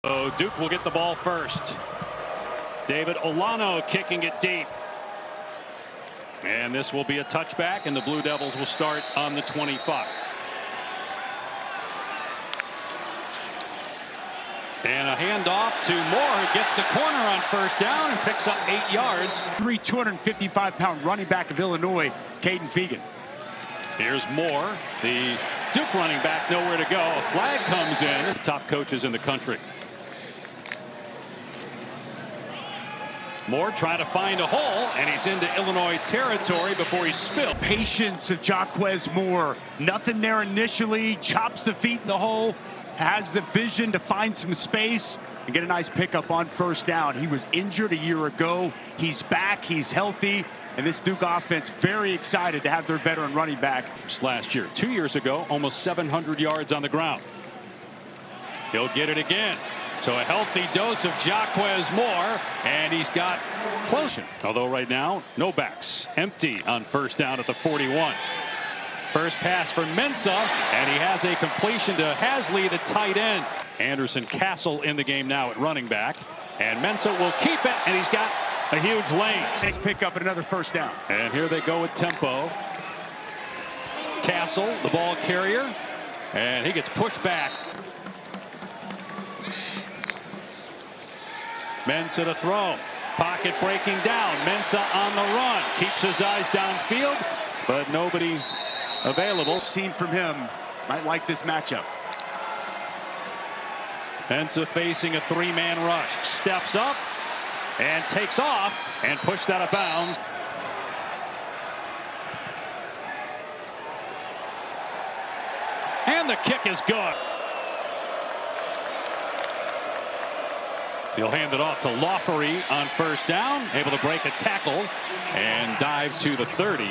So Duke will get the ball first. David Olano kicking it deep. And this will be a touchback, and the Blue Devils will start on the 25. And a handoff to Moore, who gets the corner on first down and picks up 8 yards. 255-pound running back of Illinois, Caden Fegan. Here's Moore, the Duke running back, nowhere to go. A flag comes in. Top coaches in the country. Moore trying to find a hole, and he's into Illinois territory before he spilled. Patience of Jaquez Moore. Nothing there initially. Chops the feet in the hole. Has the vision to find some space and get a nice pickup on first down. He was injured a year ago. He's back. He's healthy. And this Duke offense very excited to have their veteran running back. Last year, 2 years ago, almost 700 yards on the ground. He'll get it again. So a healthy dose of Jaquez Moore, and he's got close. Although right now, no backs. Empty on first down at the 41. First pass for Mensah, and he has a completion to Hasley, the tight end. Anderson Castle in the game now at running back. And Mensah will keep it, and he's got a huge lane. Nice pickup and another first down. And here they go with tempo. Castle, the ball carrier, and he gets pushed back. Mensah to throw. Pocket breaking down. Mensah on the run. Keeps his eyes downfield, but nobody available. Seen from him. Might like this matchup. Mensah facing a three-man rush. Steps up and takes off and pushed out of bounds. And the kick is good. He'll hand it off to Loffery on first down, able to break a tackle and dive to the 30.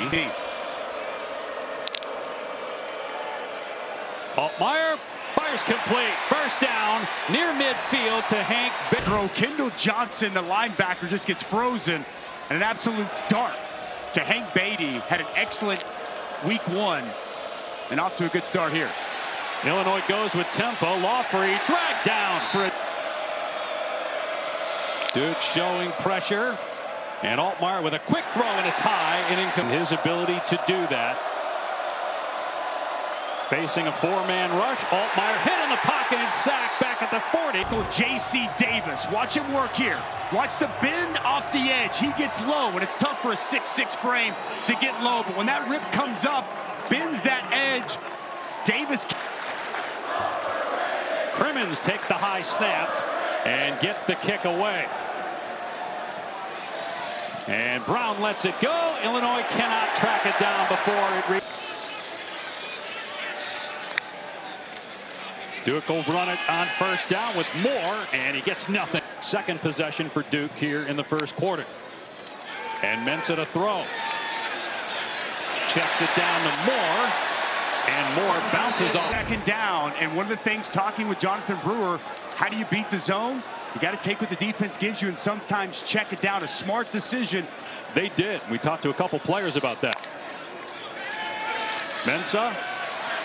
Altmyer fires complete. First down near midfield to Hank. Throw. Kendall Johnson, the linebacker, just gets frozen. And an absolute dart to Hank Beatty. Had an excellent week one and off to a good start here. Illinois goes with tempo. Loffery dragged down for a Duke showing pressure, and Altmyer with a quick throw, and it's high and incomplete. His ability to do that. Facing a four-man rush, Altmyer hit in the pocket and sacked back at the 40. J.C. Davis, watch him work here. Watch the bend off the edge. He gets low, and it's tough for a 6'6" frame to get low, but when that rip comes up, bends that edge, Davis. Crimmins takes the high snap and gets the kick away. And Brown lets it go. Illinois cannot track it down before it reaches. Duke will run it on first down with Moore, and he gets nothing. Second possession for Duke here in the first quarter. And Mensah to throw. Checks it down to Moore, and Moore bounces off. Second down, and one of the things talking with Jonathan Brewer, how do you beat the zone? You got to take what the defense gives you and sometimes check it down. A smart decision. They did. We talked to a couple players about that. Mensah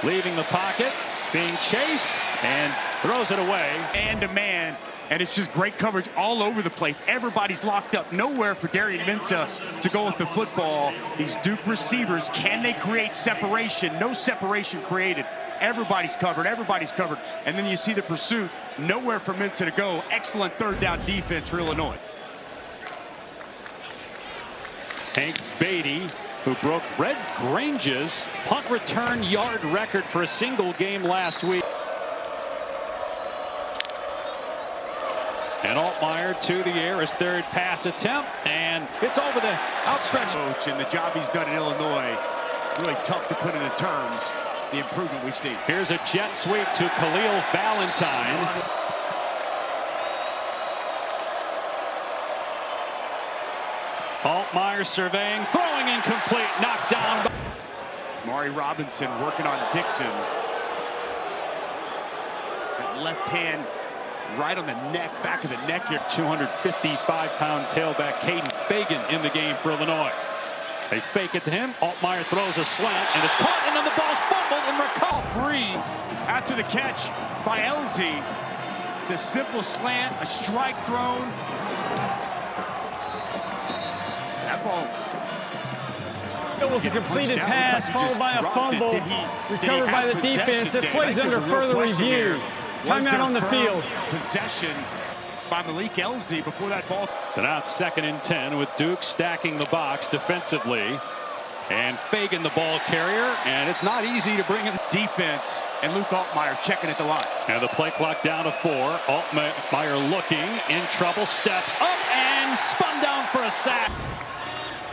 leaving the pocket, being chased, and throws it away. Man-to-man, and it's just great coverage all over the place. Everybody's locked up. Nowhere for Darian Mensah to go with the football. These Duke receivers, can they create separation? No separation created. Everybody's covered. Everybody's covered. And then you see the pursuit. Nowhere for Mensah to go. Excellent third down defense for Illinois. Hank Beatty, who broke Red Grange's punt return yard record for a single game last week. And Altmyer to the air, his third pass attempt, and it's over the outstretched. Coach, and the job he's done in Illinois, really tough to put into terms. The improvement we've seen. Here's a jet sweep to Khalil Valentine. Altmyer surveying, throwing incomplete, knocked down. Mari Robinson working on Dixon. That left hand right on the neck, back of the neck here. 255-pound tailback Caden Fegan in the game for Illinois. They fake it to him. Altmyer throws a slant, and it's caught, and then the ball's fumbled and recalled. Free after the catch by Elzy. The simple slant, a strike thrown. That ball. It was a completed pass followed by a fumble, recovered by the defense. It plays under further review. Timeout on the field. Possession by Malik Elzy before that ball. So now it's 2nd and 10 with Duke stacking the box defensively. And Fagan the ball carrier, and it's not easy to bring him. Defense and Luke Altmyer checking at the line. And the play clock down to 4. Altmyer looking, in trouble, steps up and spun down for a sack.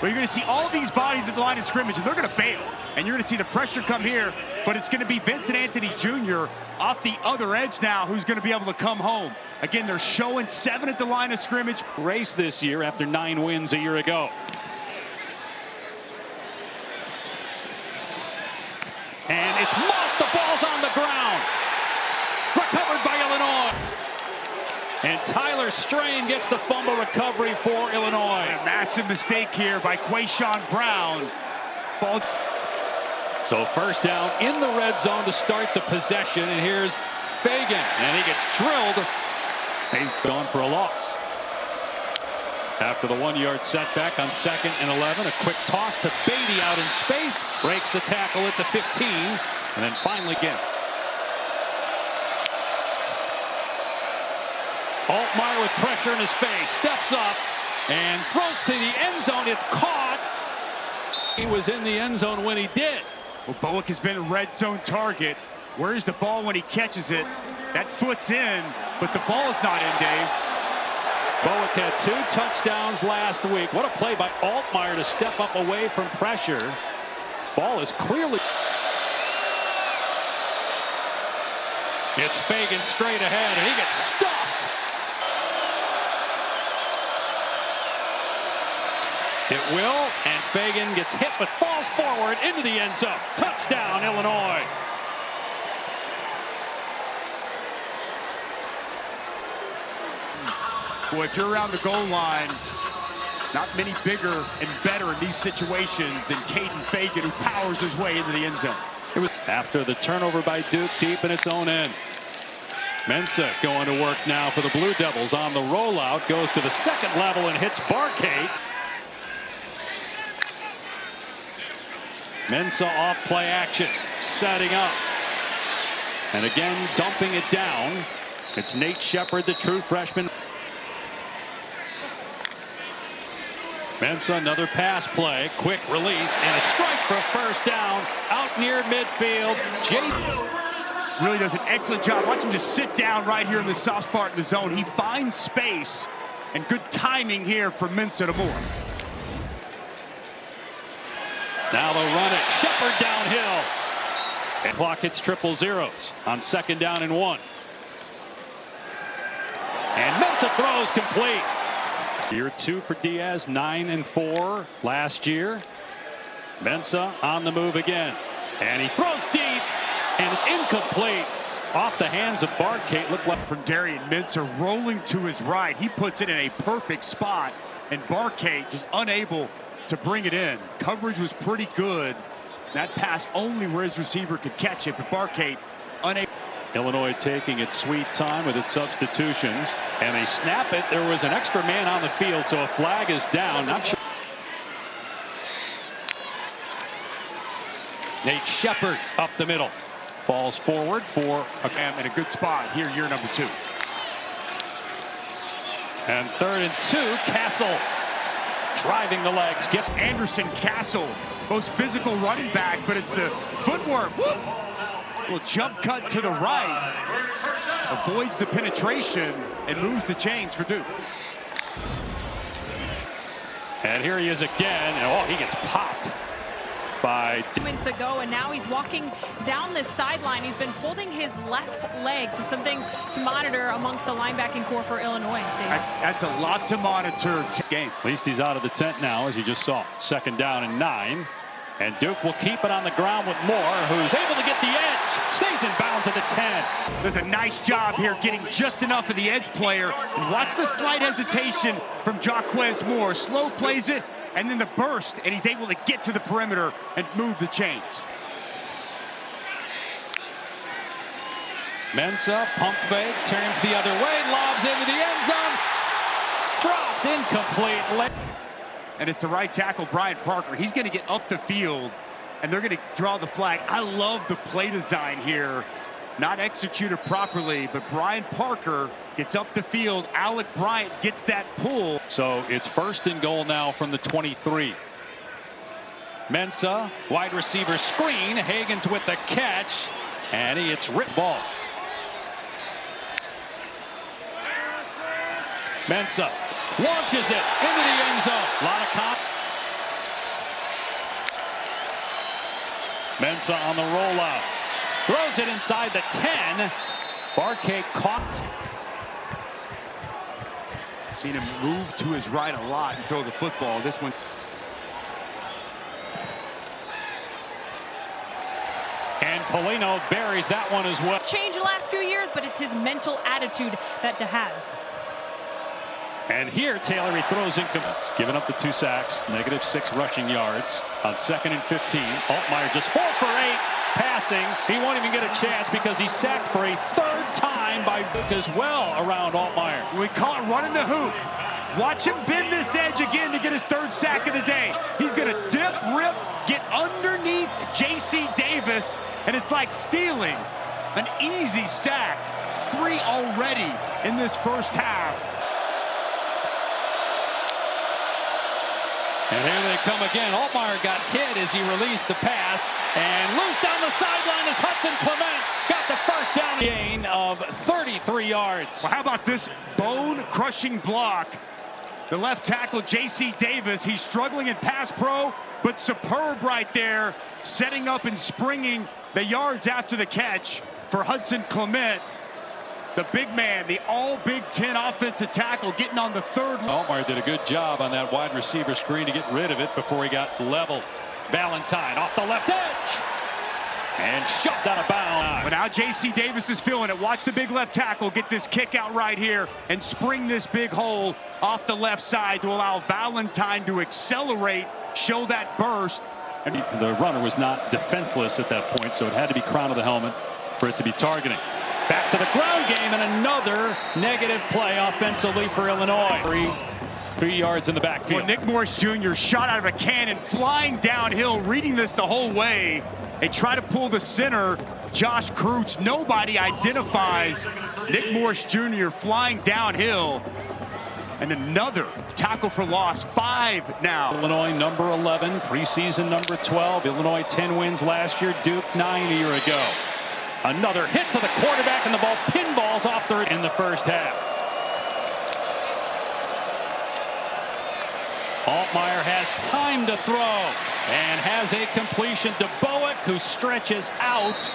Well, you're going to see all these bodies at the line of scrimmage, and they're going to bail. And you're going to see the pressure come here, but it's going to be Vincent Anthony Jr. off the other edge now who's going to be able to come home. Again, they're showing 7 at the line of scrimmage. Race this year after 9 wins a year ago. And it's mocked. The ball's on the ground. Recovered by Illinois. And Tyler Strain gets the fumble recovery for Illinois. A massive mistake here by Quayshawn Brown. Ball. So first down in the red zone to start the possession. And here's Fagan. And he gets drilled. They've gone for a loss. After the 1-yard setback on 2nd and 11, a quick toss to Beatty out in space. Breaks the tackle at the 15. And then finally again. Altmyer with pressure in his face. Steps up and throws to the end zone. It's caught. He was in the end zone when he did. Well, Bowick has been a red zone target. Where's the ball when he catches it? That foot's in, but the ball is not in, Dave. Bowick had 2 touchdowns last week. What a play by Altmyer to step up away from pressure. Ball is clearly. It's Fagan straight ahead, and he gets stopped. It will, and Fagan gets hit but falls forward into the end zone. Touchdown, Illinois. Boy, if you're around the goal line, not many bigger and better in these situations than Caden Fagan, who powers his way into the end zone. It was after the turnover by Duke deep in its own end. Mensah going to work now for the Blue Devils on the rollout. Goes to the 2nd level and hits Barkate. Mensah off play action. Setting up. And again dumping it down. It's Nate Shepard, the true freshman. Mensah, another pass play, quick release, and a strike for a first down out near midfield. Really does an excellent job. Watch him just sit down right here in the soft part of the zone. He finds space, and good timing here from Mensah to Moore. Now they'll run it. Shepard downhill. And clock hits 000 on 2nd down and 1. And Mensah throws complete. Year 2 for Diaz, 9 and 4 last year. Mensah on the move again. And he throws deep, and it's incomplete. Off the hands of Barkate. Looked like from Darian Mensah rolling to his right. He puts it in a perfect spot, and Barkate just unable to bring it in. Coverage was pretty good. That pass only where his receiver could catch it, but Barkate unable. Illinois taking its sweet time with its substitutions, and they snap it. There was an extra man on the field, so a flag is down. Not sure. Nate Shepard up the middle. Falls forward for in a good spot here, year number 2. And 3rd and 2, Castle driving the legs. Get Anderson Castle, most physical running back, but it's the footwork. Whoop. Little jump cut to the right. Avoids the penetration and moves the chains for Duke. And here he is again. And oh, he gets popped by moments ago, and now he's walking down this sideline. He's been holding his left leg, to something to monitor amongst the linebacking core for Illinois. That's a lot to monitor. Game. At least he's out of the tent now, as you just saw. 2nd down and 9. And Duke will keep it on the ground with Moore, who's able to get the edge. Stays in bounds at the 10. Does a nice job here getting just enough of the edge player. And watch the slight hesitation from Jaquez Moore. Slow plays it, and then the burst, and he's able to get to the perimeter and move the chains. Mensah, pump fake, turns the other way, lobs into the end zone. Dropped, incomplete. And it's the right tackle, Brian Parker. He's going to get up the field, and they're going to draw the flag. I love the play design here. Not executed properly, but Brian Parker gets up the field. Alec Bryant gets that pull. So it's 1st and goal now from the 23. Mensah, wide receiver screen. Hagens with the catch, and it's ripped ball. Mensah launches it into the end zone. A lot of cop. Mensah on the rollout. Throws it inside the 10. Barkay caught. Seen him move to his right a lot and throw the football. This one. And Polino buries that one as well. Changed the last few years, but it's his mental attitude that has. And here, Taylor, he throws incomplete. Giving up the 2 sacks, -6 rushing yards on 2nd and 15. Altmyer just 4 for 8 passing. He won't even get a chance because he's sacked for a 3rd time by Duke as well around Altmyer. We call it running the hoop. Watch him bend this edge again to get his 3rd sack of the day. He's going to dip, rip, get underneath J.C. Davis, and it's like stealing an easy sack. 3 already in this first half. And here they come again. Altmyer got hit as he released the pass. And loose down the sideline is Hudson Clement. Got the first down gain of 33 yards. Well, how about this bone-crushing block? The left tackle, J.C. Davis, he's struggling in pass pro, but superb right there, setting up and springing the yards after the catch for Hudson Clement. The big man, the all-Big Ten offensive tackle, getting on the 3rd. Altmyer did a good job on that wide receiver screen to get rid of it before he got leveled. Valentine off the left edge. And shoved out of bounds. But now J.C. Davis is feeling it. Watch the big left tackle get this kick out right here and spring this big hole off the left side to allow Valentine to accelerate, show that burst. And the runner was not defenseless at that point, so it had to be crown of the helmet for it to be targeting. Back to the ground game, and another negative play offensively for Illinois. 3 yards in the backfield. Well, Nick Morris Jr. shot out of a cannon, flying downhill, reading this the whole way. They try to pull the center, Josh Kreutz. Nobody identifies Nick Morris Jr. flying downhill. And another tackle for loss, 5 now. Illinois number 11, preseason number 12. Illinois 10 wins last year, Duke 9 a year ago. Another hit to the quarterback, and the ball pinballs off third in the first half. Altmyer has time to throw and has a completion to Bowick, who stretches out.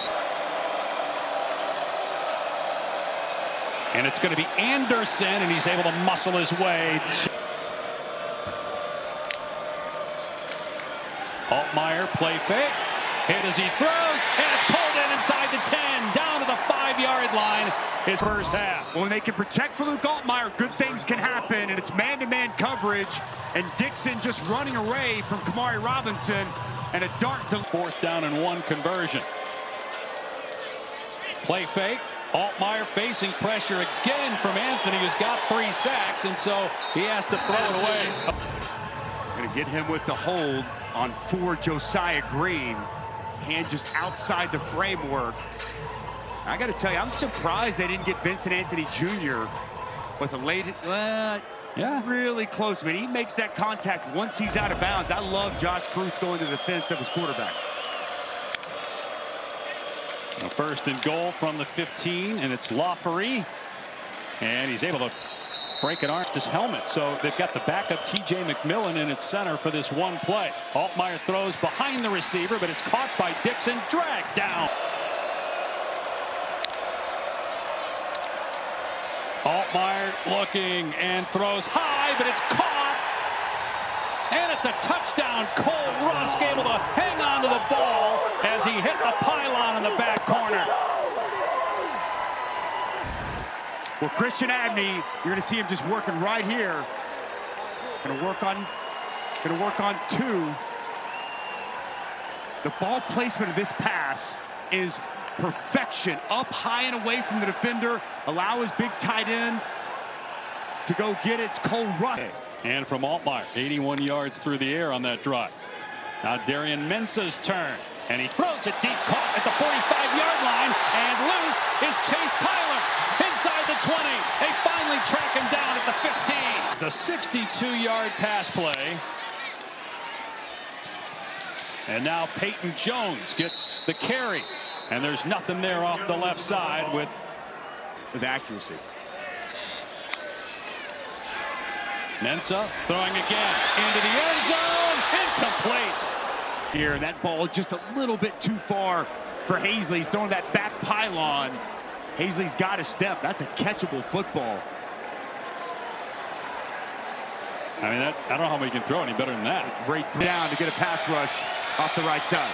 And it's going to be Anderson, and he's able to muscle his way. Altmyer, play fake. Hit as he throws, and it's pulled in inside the 10, down to the 5-yard line. His first half. Well, when they can protect for Luke Altmyer, good things can happen, and it's man-to-man coverage, and Dixon just running away from Kamari Robinson, and a dart to 4th down and 1 conversion. Play fake. Altmyer facing pressure again from Anthony, who's got 3 sacks, and so he has to throw it away. Going to get him with the hold on 4 Josiah Green. Hand just outside the framework. I got to tell you, I'm surprised they didn't get Vincent Anthony Jr. with a late, really close. I mean, he makes that contact once he's out of bounds. I love Josh Kreutz going to the defense of his quarterback. A 1st and goal from the 15, and it's Lafferty. And he's able to break an arch his helmet, so they've got the backup T.J. McMillan in its center for this one play. Altmyer throws behind the receiver, but it's caught by Dixon, dragged down. Altmyer looking and throws high, but it's caught. And it's a touchdown. Cole Rusk able to hang on to the ball as he hit the pylon in the back corner. Well, Christian Abney, you're going to see him just working right here. Going to work on 2. The ball placement of this pass is perfection, up high and away from the defender, allow his big tight end to go get it. It's Cole Rush. And from Altmaier, 81 yards through the air on that drive. Now Darian Mensah's turn, and he throws it deep, caught at the 45-yard line, and loose is Chase Tyler inside the 20. They finally track him down at the 15. It's a 62-yard pass play. And now Peyton Jones gets the carry, and there's nothing there off the left side with accuracy. Mensah throwing again into the end zone, incomplete. Here, that ball just a little bit too far for Hazley. He's throwing that back pylon. Hazley's got a step. That's a catchable football. I mean, I don't know how we can throw any better than that. Great down to get a pass rush off the right side.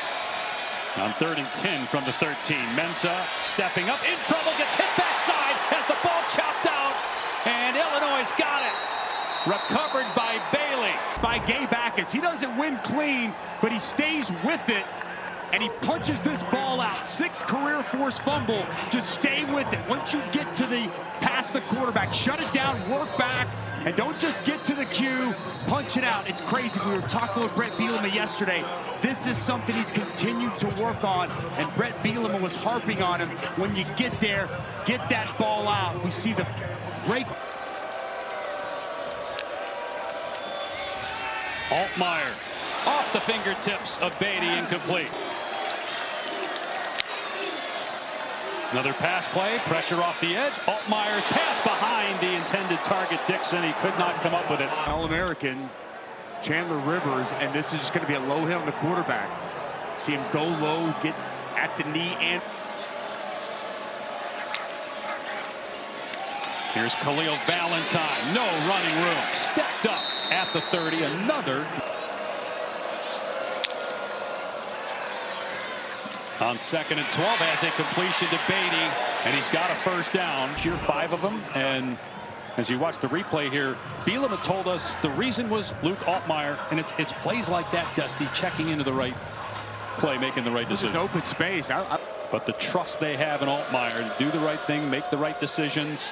On 3rd and 10 from the 13. Mensah stepping up, in trouble, gets hit backside, has the ball chopped out, and Illinois got it. Recovered by Bailey. By Gabe Backus. He doesn't win clean, but he stays with it, and he punches this ball out. 6th career forced fumble. Just stay with it. Once you get to the past the quarterback, shut it down, work back, and don't just get to the cue, punch it out. It's crazy. We were talking with Brett Bielema yesterday. This is something he's continued to work on, and Brett Bielema was harping on him. When you get there, get that ball out. We see the break. Altmaier off the fingertips of Beatty, incomplete. Another pass play, pressure off the edge. Altmaier pass behind the intended target, Dixon. He could not come up with it. All-American Chandler Rivers, and this is just going to be a low hit on the quarterback. See him go low, get at the knee, and here's Khalil Valentine. No running room. Stepped up at the 30. Another on 2nd and 12 has a completion to Beatty, and he's got a first down. Here 5 of them, and as you watch the replay here, Bielema told us the reason was Luke Altmaier, and it's plays like that, Dusty, checking into the right play, making the right decision. Open space. But the trust they have in Altmaier to do the right thing, make the right decisions.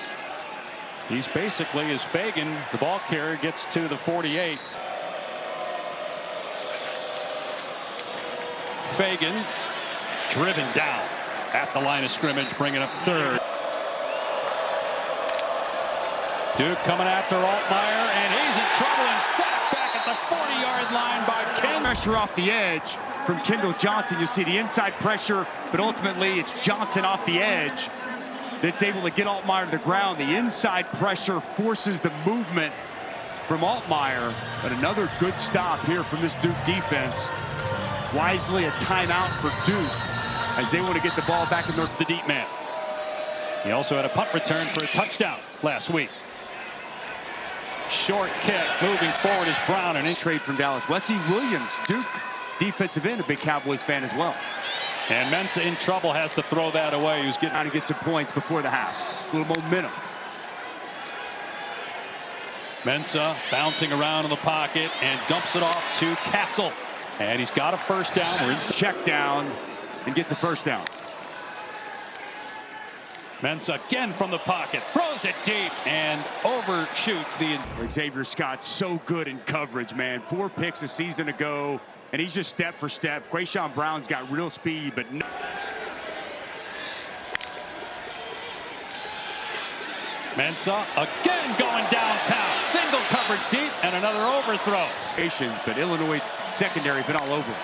He's basically, as Fagan, the ball carrier, gets to the 48. Fagan driven down at the line of scrimmage, bringing up 3rd. Duke coming after Altmaier, and he's in trouble and sacked back at the 40-yard line by Ken. Pressure off the edge from Kendall Johnson. You see the inside pressure, but ultimately it's Johnson off the edge that's able to get Altmaier to the ground. The inside pressure forces the movement from Altmaier, but another good stop here from this Duke defense. Wisely a timeout for Duke as they want to get the ball back in the deep man. He also had a punt return for a touchdown last week. Short kick moving forward is Brown, and a trade from Dallas. Wesley Williams, Duke defensive end, a big Cowboys fan as well. And Mensah in trouble, has to throw that away. He was getting trying to get some points before the half. A little momentum. Mensah bouncing around in the pocket and dumps it off to Castle. And he's got a first down. We're in check down and gets a first down. Mensah again from the pocket, throws it deep and overshoots the. Xavier Scott's so good in coverage, man. 4 picks a season ago, and he's just step for step. Quayshawn Brown's got real speed, but no. Mensah again going downtown. Single coverage deep and another overthrow. But Illinois secondary been all over him.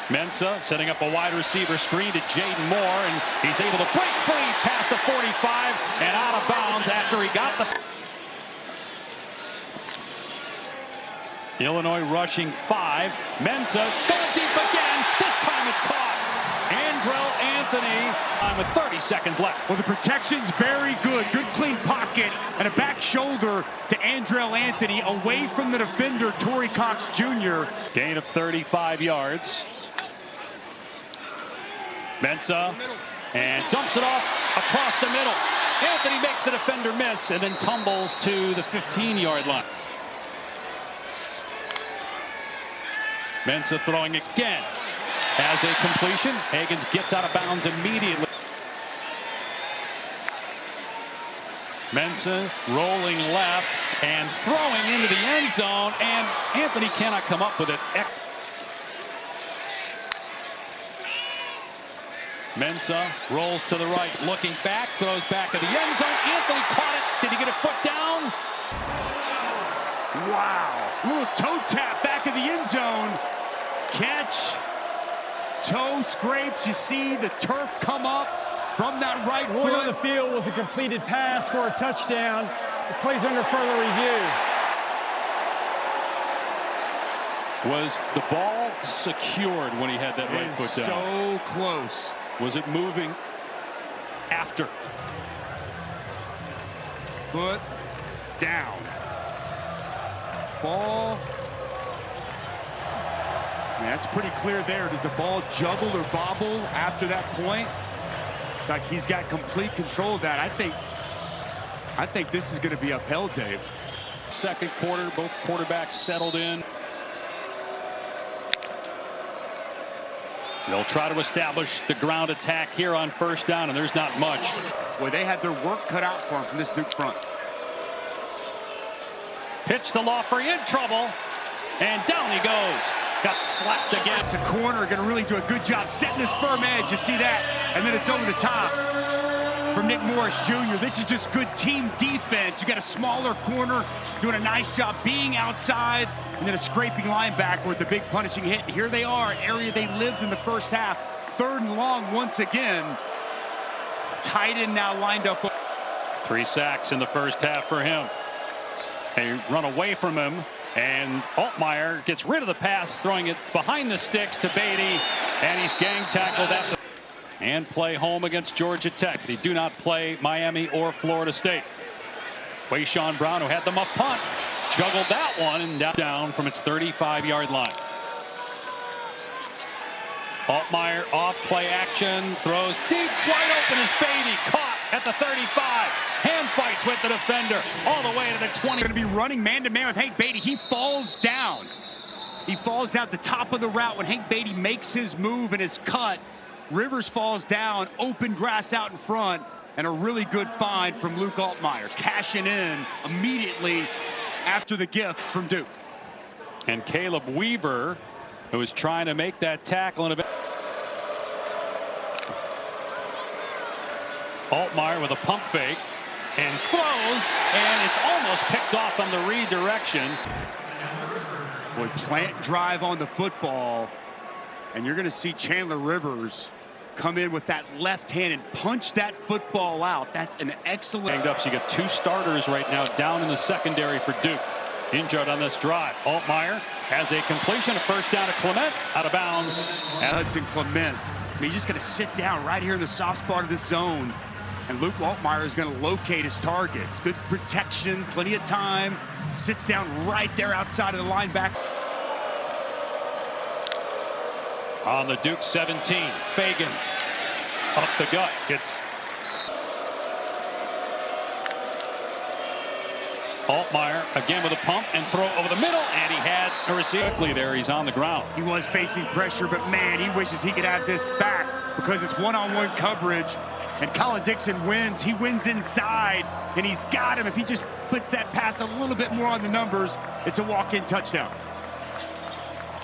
Mensah setting up a wide receiver screen to Jaden Moore, and he's able to break free past the 45 and out of bounds after he got the. Illinois rushing 5. Mensah going deep again. This time it's caught. Andrell Anthony with 30 seconds left. Well, the protection's very good. Good clean pocket and a back shoulder to Andrell Anthony away from the defender, Torrey Cox Jr. Gain of 35 yards. Mensah and dumps it off across the middle. Anthony makes the defender miss and then tumbles to the 15-yard line. Mensah throwing again. has a completion. Hagans gets out of bounds immediately. Mensah rolling left and throwing into the end zone, and Anthony cannot come up with it. Mensah rolls to the right, looking back, throws back at the end zone. Anthony caught it. Did he get a foot down? Wow. Little toe tap back in the end zone. Catch. Toe scrapes. You see the turf come up from that right Ruling foot. on the field was a completed pass for a touchdown. The play's under further review. Was the ball secured when he had that right foot down? So close. Was it moving after? Foot down. Ball. Yeah, that's pretty clear there. Does the ball juggle or bobble after that point? It's like he's got complete control of that. I think this is going to be upheld, Dave. Second quarter, both quarterbacks settled in. They'll try to establish the ground attack here on first down, and there's not much. Boy, they had their work cut out for them from this Duke front. Pitch to Lawfrey, in trouble, and down he goes. Got slapped again. The corner going to really do a good job setting this firm edge. You see that? And then it's over the top from Nick Morris Jr. This is just good team defense. You got a smaller corner doing a nice job being outside, and then a scraping linebacker with the big punishing hit. Here they are, an area they lived in the first half. 3rd and long once again. Tight end now lined up. 3 sacks in the first half for him. They run away from him, and Altmyer gets rid of the pass, throwing it behind the sticks to Beatty, and he's gang tackled at the and play home against Georgia Tech. They do not play Miami or Florida State. Wayshawn Brown, who had the muff punt, juggled that one and down from its 35-yard line. Altmyer off play action, throws deep, wide open is Beatty, caught at the 35. Hand fights with the defender all the way to the 20. Going to be running man-to-man with Hank Beatty. He falls down. He falls down at the top of the route when Hank Beatty makes his move and his cut. Rivers falls down, open grass out in front, and a really good find from Luke Altmyer, cashing in immediately after the gift from Duke. And Caleb Weaver, who was trying to make that tackle in a bit. Altmyer with a pump fake and throws, and it's almost picked off on the redirection. Boy, plant drive on the football, and you're going to see Chandler Rivers come in with that left hand and punch that football out. That's an excellent. Banged up, so you got 2 starters right now down in the secondary for Duke. Injured on this drive. Altmyer has a completion, a first down to Clement, out of bounds. Hudson Clement. I mean, he's just going to sit down right here in the soft spot of this zone, and Luke Altmyer is going to locate his target. Good protection, plenty of time. Sits down right there outside of the linebacker. On the Duke 17, Fagan up the gut, gets Altmyer again with a pump and throw over the middle, and he had a receiver there. He's on the ground. He was facing pressure, but man, he wishes he could have this back because it's one-on-one coverage, and Colin Dixon wins. He wins inside, and he's got him. If he just puts that pass a little bit more on the numbers, it's a walk-in touchdown.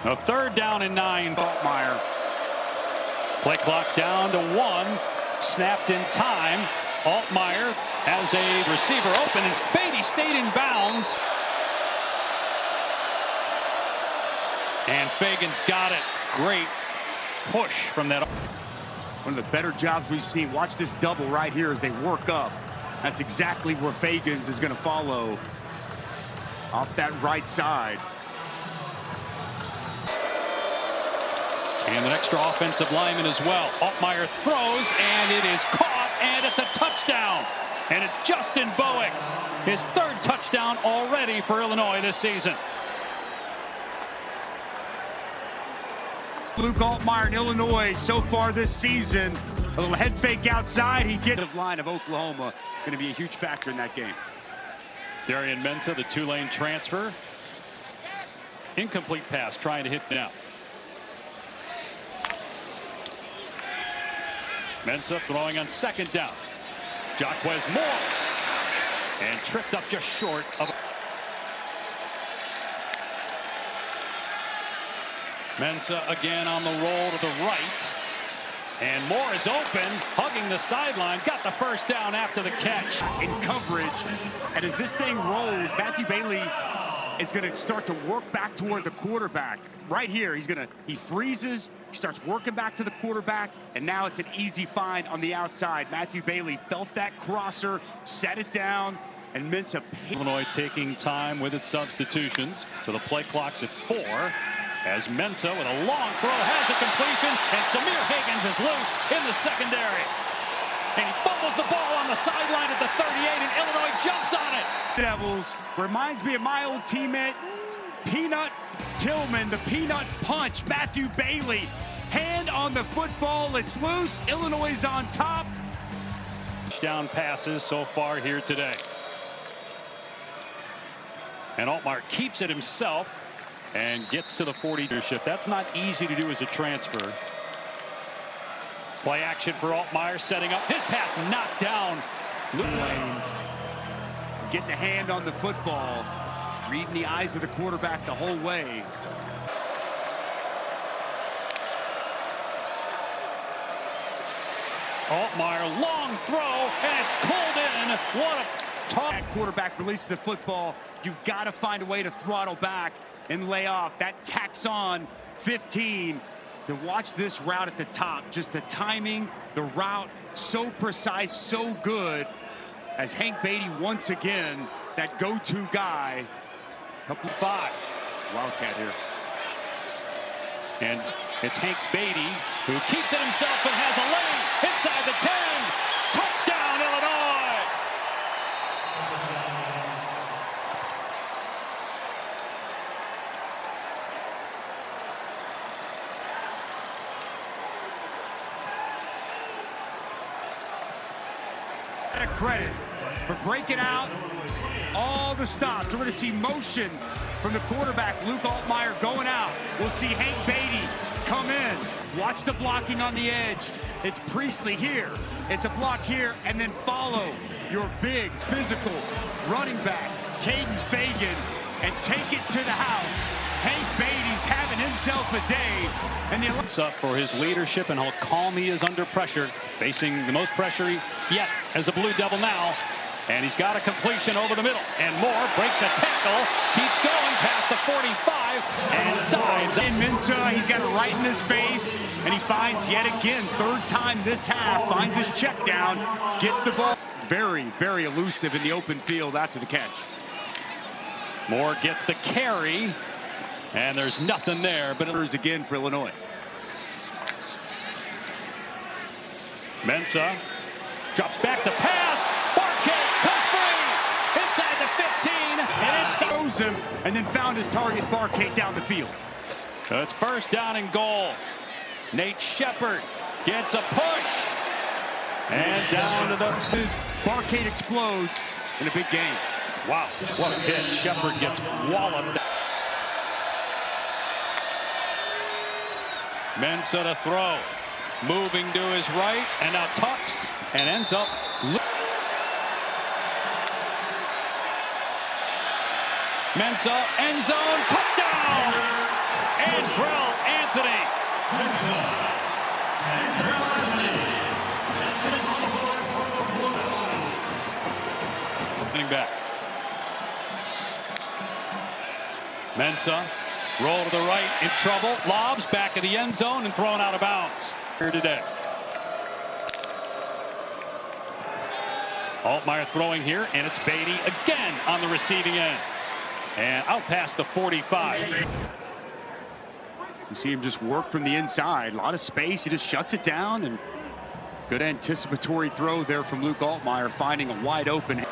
A 3rd down and 9. Altmyer. Play clock down to 1. Snapped in time. Altmyer has a receiver open, and Beatty stayed in bounds. And Fagan's got it. Great push from that. One of the better jobs we've seen. Watch this double right here as they work up. That's exactly where Fagans is going to follow off that right side. And an extra offensive lineman as well. Altmyer throws, and it is caught, and it's a touchdown. And it's Justin Bowick, his 3rd touchdown already for Illinois this season. Luke Altmyer in Illinois so far this season. A little head fake outside. He gets the line of Oklahoma. Going to be a huge factor in that game. Darian Mensah, the Tulane transfer. Incomplete pass, trying to hit now. Mensah throwing on second down. Jaquez Moore. And tripped up just short of. Mensah again on the roll to the right. And Moore is open, hugging the sideline. Got the first down after the catch. In coverage. And as this thing rolls, Matthew Bailey is going to start to work back toward the quarterback. Right here, he freezes, he starts working back to the quarterback, and now it's an easy find on the outside. Matthew Bailey felt that crosser, set it down, and Mensah. Illinois taking time with its substitutions. So the play clock's at 4. As Mensah with a long throw has a completion, and Samir Higgins is loose in the secondary. And he fumbles the ball on the sideline at the 38, and Illinois jumps on it. Devils reminds me of my old teammate, Peanut Tillman, the peanut punch. Matthew Bailey, hand on the football, it's loose. Illinois is on top. Touchdown passes so far here today. And Altmaier keeps it himself and gets to the 40 leadership. That's not easy to do as a transfer. Play action for Altmaier, setting up his pass, knocked down. Getting a hand on the football, reading the eyes of the quarterback the whole way. Altmaier, long throw, and it's pulled in. What a toss. That quarterback releases the football. You've got to find a way to throttle back and lay off. That tacks on 15 to watch this route at the top. Just the timing, the route, so precise, so good. As Hank Beatty once again, that go-to guy. Couple 5. Wildcat here. And it's Hank Beatty who keeps it himself and has a lane inside the 10. Touchdown, Illinois! Credit for breaking out all the stops. We're going to see motion from the quarterback, Luke Altmaier, going out. We'll see Hank Beatty come in. Watch the blocking on the edge. It's Priestley here. It's a block here, and then follow your big, physical running back, Caden Fagan, and take it to the house. Hank Beatty's having himself a day. And It's up for his leadership and how calm he is under pressure, facing the most pressure yet as a Blue Devil now. And he's got a completion over the middle. And Moore breaks a tackle, keeps going past the 45, and dives. In Mensah, he's got it right in his face, and he finds yet again, third time this half, finds his check down, gets the ball. Very, very elusive in the open field after the catch. Moore gets the carry, and there's nothing there. But it again for Illinois. Mensah drops back to pass. Barkett comes free inside the 15, and it's throws him, and then found his target, Barkett, down the field. So it's first down and goal. Nate Shepard gets a push, and down to the. Barkett explodes in a big game. Wow, what a hit. Shepard gets walloped. Mensah to throw. Moving to his right, and now tucks, and ends up. Mensah, end zone, touchdown! Andrel Anthony. Back. Mensah, roll to the right, in trouble, lobs back of the end zone and thrown out of bounds here today. Altmaier throwing here, and it's Beatty again on the receiving end. And out past the 45. You see him just work from the inside. A lot of space. He just shuts it down. And good anticipatory throw there from Luke Altmaier, finding a wide open.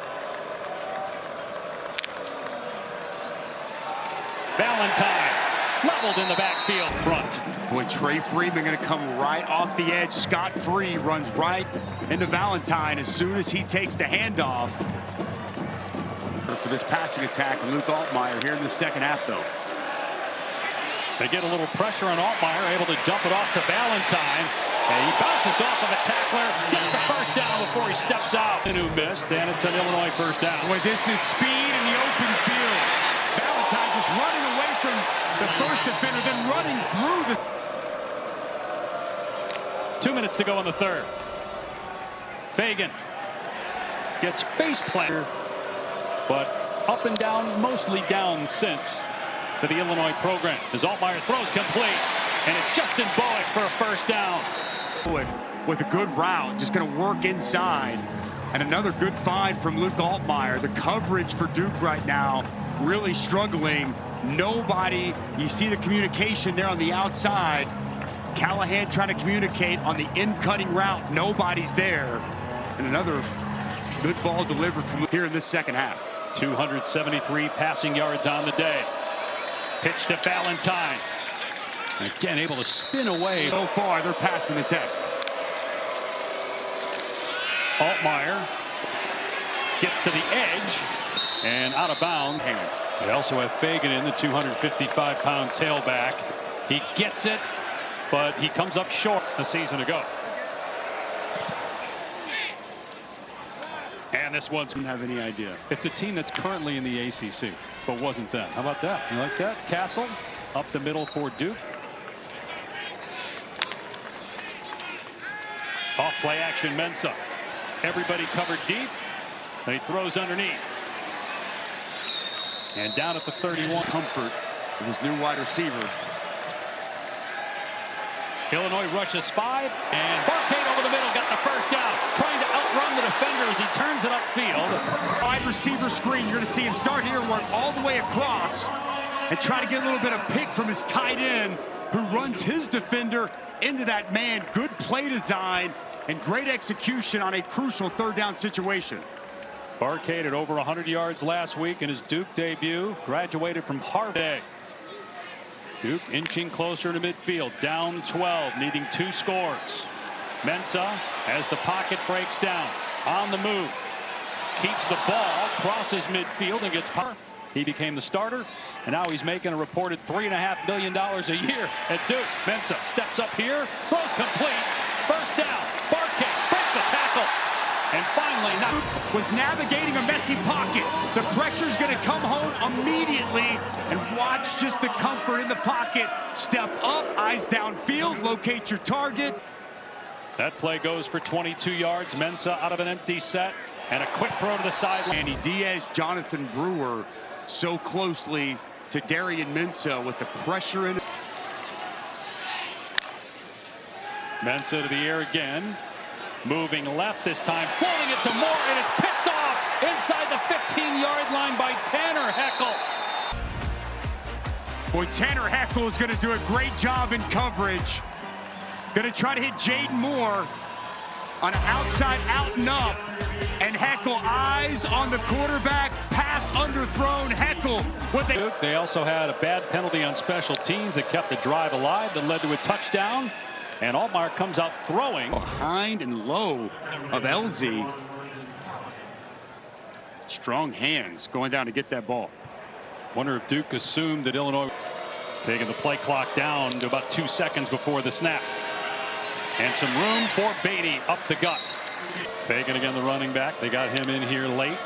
Valentine leveled in the backfield front. Boy, Trey Freeman going to come right off the edge. Scott Free runs right into Valentine as soon as he takes the handoff. For this passing attack, and Luke Altmaier here in the second half, though. They get a little pressure on Altmaier, able to dump it off to Valentine. And he bounces off of a tackler, gets the first down before he steps out. And who missed, and it's an Illinois first down. Boy, this is speed in the open field. Valentine just running away from the first defender, then running through the... 2 minutes to go in the third. Fagan gets face planted, but up and down, mostly down since for the Illinois program. As Altmyer throws complete, and it's Justin Bowick for a first down. With a good route, just going to work inside. And another good find from Luke Altmyer. The coverage for Duke right now really struggling. Nobody, you see the communication there on the outside. Callahan trying to communicate on the in-cutting route. Nobody's there. And another good ball delivered from here in this second half. 273 passing yards on the day. Pitch to Valentine. Again, able to spin away. So far, they're passing the test. Altmyer gets to the edge and out of bounds. They also have Fagan in, the 255-pound tailback. He gets it, but he comes up short a season ago. And this one's... Don't have any idea. It's a team that's currently in the ACC, but wasn't then. How about that? You like that? Castle up the middle for Duke. Off play action, Mensah. Everybody covered deep. And he throws underneath. And down at the 31. Comfort with his new wide receiver. Illinois rushes 5, and Barcade over the middle got the first down. Trying to outrun the defender as he turns it upfield. Wide receiver screen. You're going to see him start here, work all the way across, and try to get a little bit of pick from his tight end, who runs his defender into that man. Good play design and great execution on a crucial third down situation. Barcade at over 100 yards last week in his Duke debut. Graduated from Harvard. Duke inching closer to midfield. Down 12, needing 2 scores. Mensah, as the pocket breaks down, on the move. Keeps the ball, crosses midfield, and gets power. He became the starter, and now he's making a reported $3.5 million a year at Duke. Mensah steps up here, throws complete. First down. Barcade breaks a tackle. And finally, was navigating a messy pocket. The pressure's going to come home immediately. And watch just the comfort in the pocket. Step up, eyes downfield, locate your target. That play goes for 22 yards. Mensah out of an empty set. And a quick throw to the sideline. Andy Diaz, Jonathan Brewer so closely to Darian Mensah with the pressure in. Mensah to the air again. Moving left this time, floating it to Moore, and it's picked off inside the 15-yard line by Tanner Heckel. Boy, Tanner Heckel is going to do a great job in coverage. Going to try to hit Jaden Moore on an outside out and up. And Heckel eyes on the quarterback, pass underthrown. Heckel with the... They also had a bad penalty on special teams that kept the drive alive that led to a touchdown. And Altmyer comes out throwing. Behind and low of LZ. Strong hands going down to get that ball. Wonder if Duke assumed that Illinois taking the play clock down to about 2 seconds before the snap. And some room for Beatty up the gut. Fagan again, the running back. They got him in here late.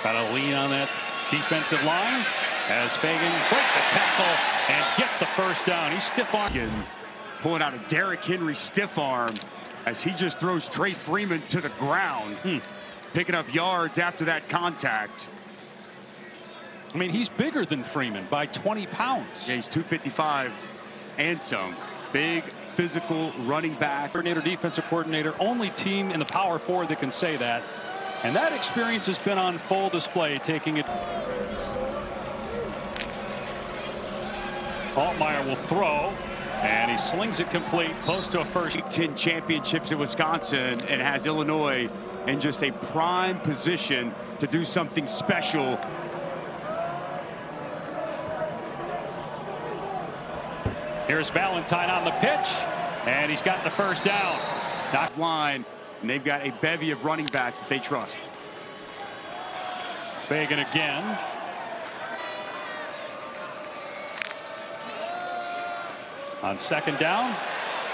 Got to lean on that defensive line as Fagan breaks a tackle and gets the first down. He's stiff-armed. Pulling out a Derrick Henry stiff arm as he just throws Trey Freeman to the ground. Picking up yards after that contact. I mean, he's bigger than Freeman by 20 pounds. Yeah, he's 255 and some. Big, physical running back. Coordinator, defensive coordinator, only team in the Power 4 that can say that. And that experience has been on full display, taking it. Altmyer will throw. And he slings it complete, close to a first. Big Ten championships in Wisconsin, and has Illinois in just a prime position to do something special. Here's Valentine on the pitch, and he's got the first down. Knock line, and they've got a bevy of running backs that they trust. Fagan again. On second down,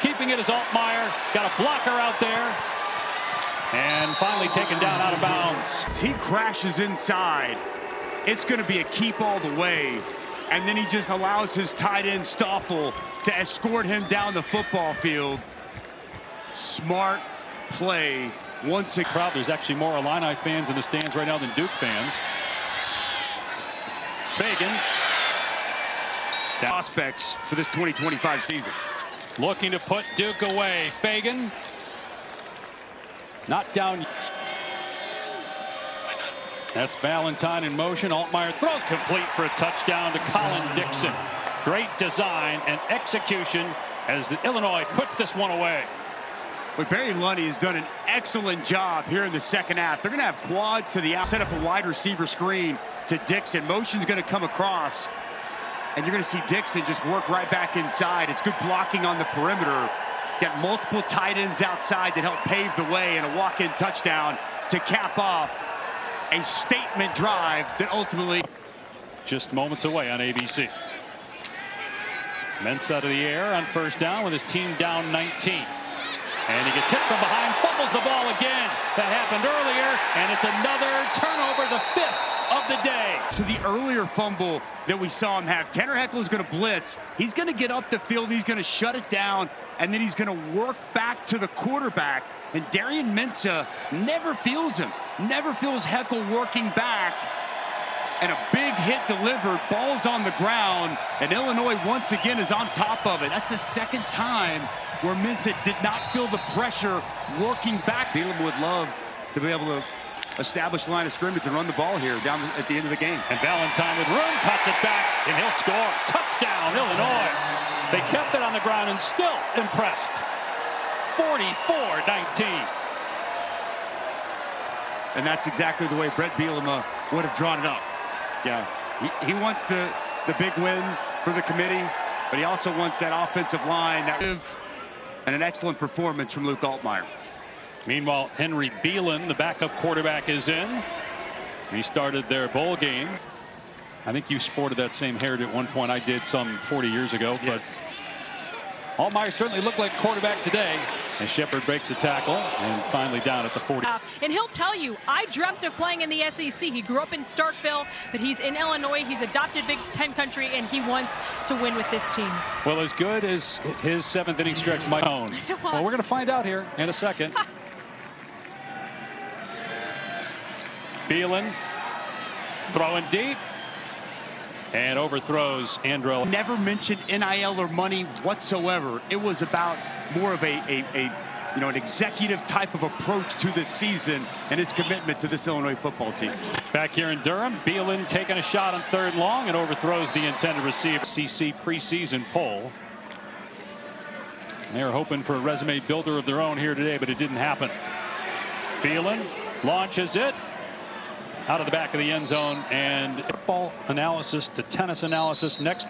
keeping it is Altmaier. Got a blocker out there. And finally taken down out of bounds. He crashes inside. It's going to be a keep all the way. And then he just allows his tight end Stoffel to escort him down the football field. Smart play. Once again. Crowd, there's actually more Illini fans in the stands right now than Duke fans. Fagan. Prospects for this 2025 season. Looking to put Duke away. Fagan. Not down. That's Valentine in motion. Altmaier throws complete for a touchdown to Colin Dixon. Great design and execution as Illinois puts this one away. But Barry Lundy has done an excellent job here in the second half. They're going to have quads to the out, set up a wide receiver screen to Dixon. Motion's going to come across, and you're going to see Dixon just work right back inside. It's good blocking on the perimeter. Got multiple tight ends outside that help pave the way, and a walk-in touchdown to cap off a statement drive that ultimately just moments away on ABC. Mensah to the air on first down with his team down 19. And he gets hit from behind, fumbles the ball again. That happened earlier, and it's another turnover, the 5th of the day. To the earlier fumble that we saw him have, Tanner Heckler is going to blitz. He's going to get up the field, he's going to shut it down, and then he's going to work back to the quarterback. And Darian Mensah never feels him, never feels Heckle working back. And a big hit delivered, ball's on the ground, and Illinois once again is on top of it. That's the second time where Mensah did not feel the pressure working back. Bielema would love to be able to establish a line of scrimmage and run the ball here down at the end of the game. And Valentine with room cuts it back, and he'll score. Touchdown, Illinois. They kept it on the ground and still impressed. 44-19. And that's exactly the way Brett Bielema would have drawn it up. Yeah, he wants the big win for the committee, but he also wants that offensive line and an excellent performance from Luke Altmaier. Meanwhile, Henry Beelan, the backup quarterback, is in. He started their bowl game. I think you sported that same hair at one point. I did some 40 years ago. Yes. But Altmaier certainly looked like quarterback today. And Shepard breaks a tackle and finally down at the 40. And he'll tell you, I dreamt of playing in the SEC. He grew up in Starkville, but he's in Illinois. He's adopted Big Ten country, and he wants to win with this team. Well, as good as his 7th inning stretch might own. Well, we're going to find out here in a second. Beelan throwing deep and overthrows Andrel. Never mentioned NIL or money whatsoever. It was about more of an executive type of approach to this season and his commitment to this Illinois football team. Back here in Durham, Beelan taking a shot on 3rd long and overthrows the intended receiver. CC preseason poll. They were hoping for a resume builder of their own here today, but it didn't happen. Beelan launches it out of the back of the end zone, and football analysis to tennis analysis next.